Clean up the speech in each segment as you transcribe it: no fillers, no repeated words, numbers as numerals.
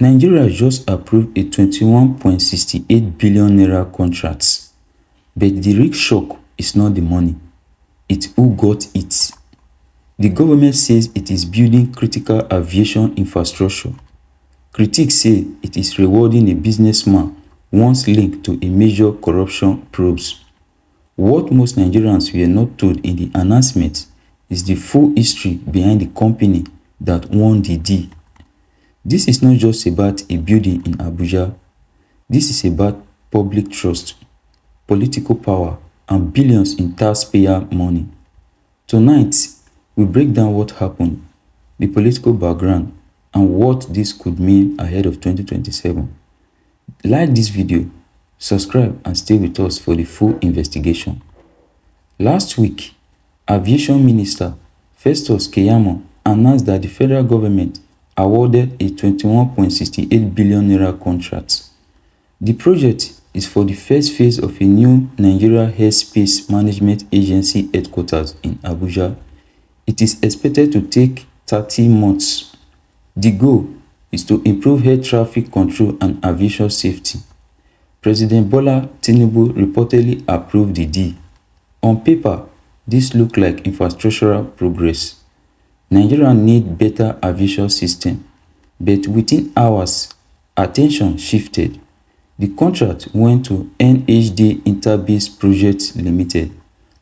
Nigeria just approved a 21.68 billion naira contract, but the real shock is not the money, it's who got it. The government says it is building critical aviation infrastructure. Critics say it is rewarding a businessman once linked to a major corruption probes. What most Nigerians were not told in the announcement is the full history behind the company that won the deal. This is not just about a building in Abuja. This is about public trust, political power, and billions in taxpayer money. Tonight, we break down what happened, the political background, and what this could mean ahead of 2027. Like this video, subscribe, and stay with us for the full investigation. Last week, Aviation Minister Festus Keyamo announced that the federal government awarded a 21.68 billion naira contract. The project is for the first phase of a new Nigeria Airspace Management Agency headquarters in Abuja. It is expected to take 30 months. The goal is to improve air traffic control and aviation safety. President Bola Tinubu reportedly approved the deal. On paper, this looks like infrastructural progress. Nigeria needs better aviation system, but within hours, attention shifted. The contract went to NHD Interbase Projects Limited,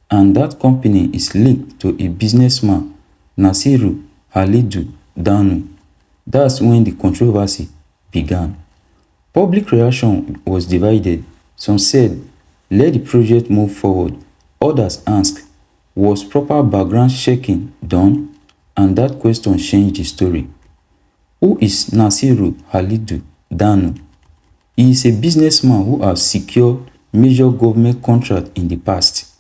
and that company is linked to a businessman, Nasiru Halidu Danu. That's when the controversy began. Public reaction was divided. Some said, let the project move forward. Others asked, was proper background checking done? And that question changed the story. Who is Nasiru Halidu Danu? He is a businessman who has secured major government contracts in the past,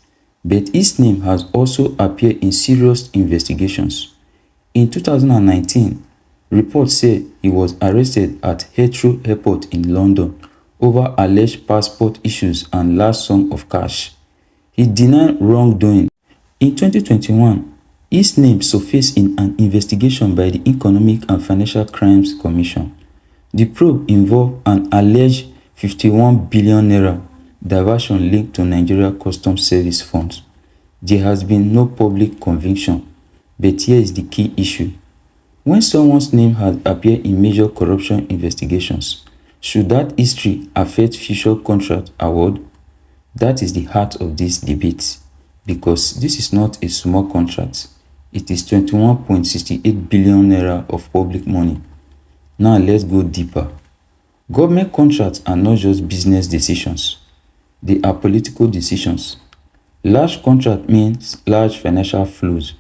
but his name has also appeared in serious investigations. In 2019, reports say he was arrested at Heathrow Airport in London over alleged passport issues and large sum of cash. He denied wrongdoing. In 2021, his name surfaced in an investigation by the Economic and Financial Crimes Commission. The probe involved an alleged 51 billion naira diversion linked to Nigeria Customs Service funds. There has been no public conviction, but here is the key issue. When someone's name has appeared in major corruption investigations, should that history affect future contract award? That is the heart of this debate, because this is not a small contract. It is 21.68 billion naira of public money. Now let's go deeper. Government contracts are not just business decisions. They are political decisions. Large contract means large financial flows.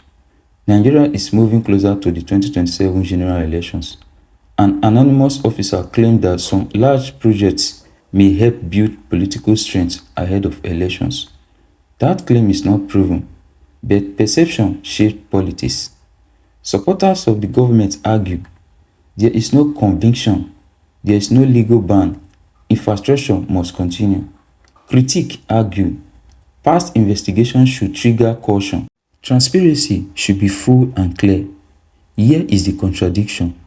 Nigeria is moving closer to the 2027 general elections. An anonymous officer claimed that some large projects may help build political strength ahead of elections. That claim is not proven, but perception shapes politics. Supporters of the government argue there is no conviction, there is no legal ban, infrastructure must continue. Critics argue past investigations should trigger caution. Transparency should be full and clear. Here is the contradiction.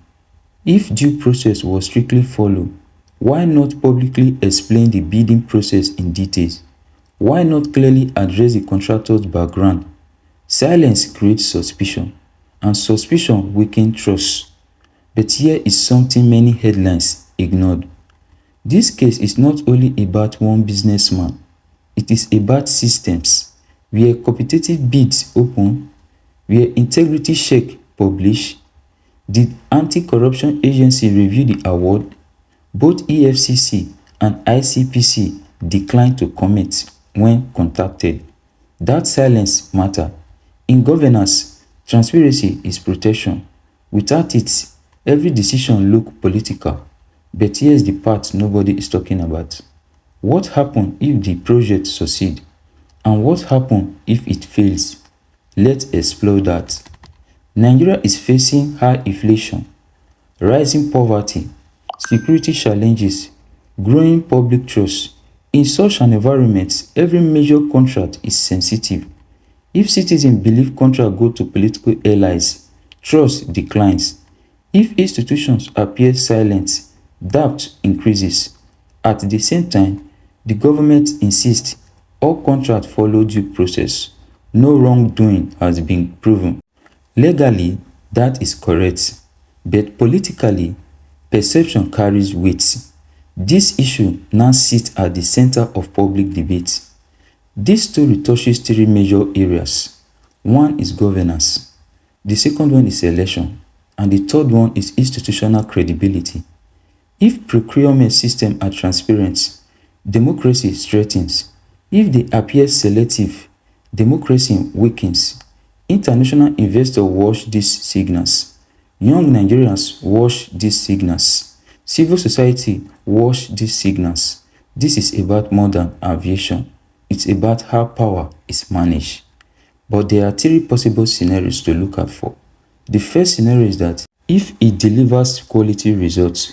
If due process was strictly followed, why not publicly explain the bidding process in details? Why not clearly address the contractor's background? Silence creates suspicion, and suspicion weakens trust. But here is something many headlines ignored. This case is not only about one businessman, it is about systems. Where competitive bids open, where integrity check published, did anti-corruption agency review the award? Both EFCC and ICPC declined to comment when contacted. That silence matters. In governance, transparency is protection. Without it, every decision looks political. But here's the part nobody is talking about. What happens if the project succeeds? And what happens if it fails? Let's explore that. Nigeria is facing high inflation, rising poverty, security challenges, growing public trust. In such an environment, every major contract is sensitive. If citizens believe contracts go to political allies, trust declines. If institutions appear silent, Doubt increases. At the same time, the government insists all contracts follow due process. No wrongdoing has been proven. Legally, that is correct, but politically, perception carries weight. This issue now sits at the center of public debate. This story touches three major areas. One is governance, the second one is election, and the third one is institutional credibility. If procurement systems are transparent, democracy strengthens. If they appear selective, democracy weakens. International investors watch these signals. Young Nigerians watch these signals. Civil society watch these signals. This is about more than aviation. It's about how power is managed. But there are three possible scenarios to look out for. The first scenario is that if it delivers quality results,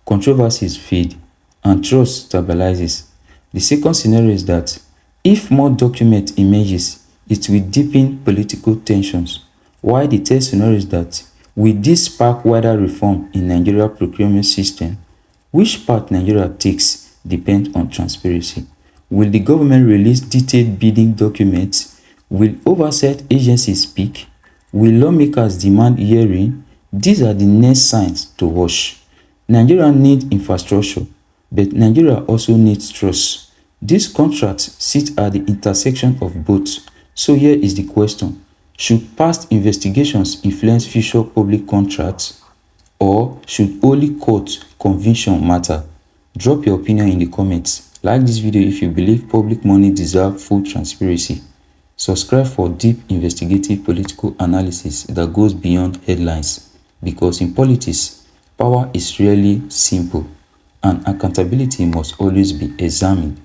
controversies fade and trust stabilizes. The second scenario is that if more document emerges, it will deepen political tensions. While the third scenario is that will this spark wider reform in Nigeria procurement system? Which path Nigeria takes depends on transparency. Will the government release detailed bidding documents? Will oversight agencies speak? Will lawmakers demand hearing? These are the next signs to watch. Nigeria needs infrastructure, but Nigeria also needs trust. These contracts sit at the intersection of both. So here is the question. Should past investigations influence future public contracts, or should only court conviction matter? Drop your opinion in the comments. Like this video if you believe public money deserves full transparency. Subscribe for deep investigative political analysis that goes beyond headlines. Because in politics, power is rarely simple and accountability must always be examined.